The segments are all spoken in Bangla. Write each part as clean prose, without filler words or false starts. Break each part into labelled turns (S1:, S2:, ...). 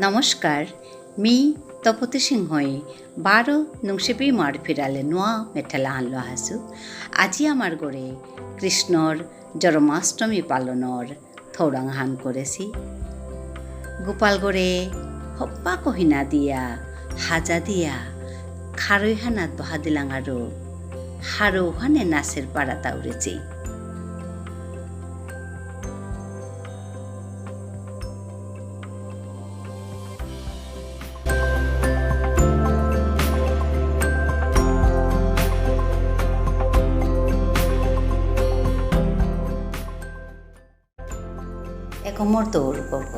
S1: নমস্কাৰ মি তপতি সিংহই 12 নুংসেপি মাৰ ফিৰালে নোৱা মেঠেলা আনলো আছো। আজি আমাৰ গৰে কৃষ্ণৰ জন্মাষ্টমী পালনৰ থৌৰাং হান কৰেছি। গোপালগড়ে হপ্পা কহিনা দিয়া হাজা দিয়া খাৰৈহানাত বহা দিলাং আৰু হাৰৌহানে নাচের পাড়াতা উড়েছি। একমৰ দৌৰ গৰ্গ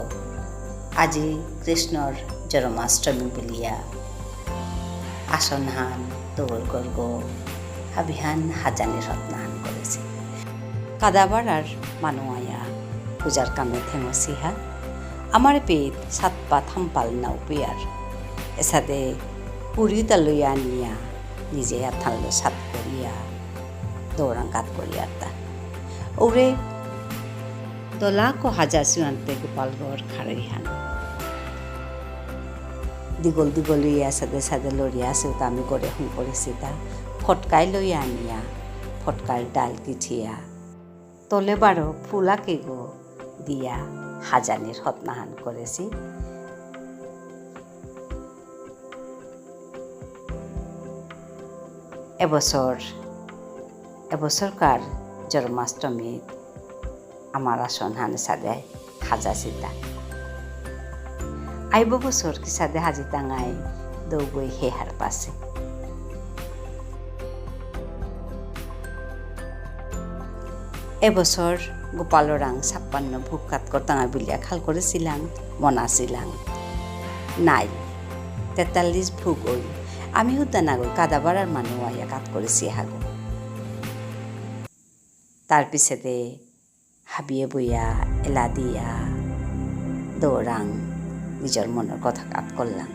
S1: আজি কৃষ্ণৰ জন্মাষ্টমী বুলিয়া আসনহান দৌৰ গৰ্গ হাবিহান হাজানি রত্নাহান করেছে। কাদাবাড়ার মানুষ আয়া পূজার কামে থেমসিহা আমার পেট সাত পা থাম্পাল নাও পেয়ার এসাদে পুরিতা লইয়া নিয়া নিজে আথানলো সাত করিয়া দৌড়াং কাত করিয়ার তা ওরে দলাকো হাজার সিমান্তে গোপালগড় খারৈহান দীঘল দীঘল লইয়া সাদে সাদে লড়িয়া আছে তা আমি গড়ে হুঁ করেছি তা ফটকাই লইয়া আনিয়া ফটকার ডাল কিছিয়া তলে বারো ফুলাকে গো দিয়া হাজানির হতনাহান করেছি। এবছরকার জন্মাষ্টমী আমার আসন হানে সাদে হাজা চিতা আইব বছর কি সাদে হাজি টাঙাই দৌগই হেহার পাশে এবছর গোপালরাং 56 ভুক কাত করতাঙা বিলিয়া খাল করেছিলাম মনাছিলাম নাই 43 ভুক ওই আমি হুদ্দা না গই কাদাবাড়ার মানুষ আইয়া কাত করেছি হাগো তার পিছেতে হাবিয়ে বইয়া এলা দিয়া দৌড়াং নিজের মনের কথা কাত করলাম।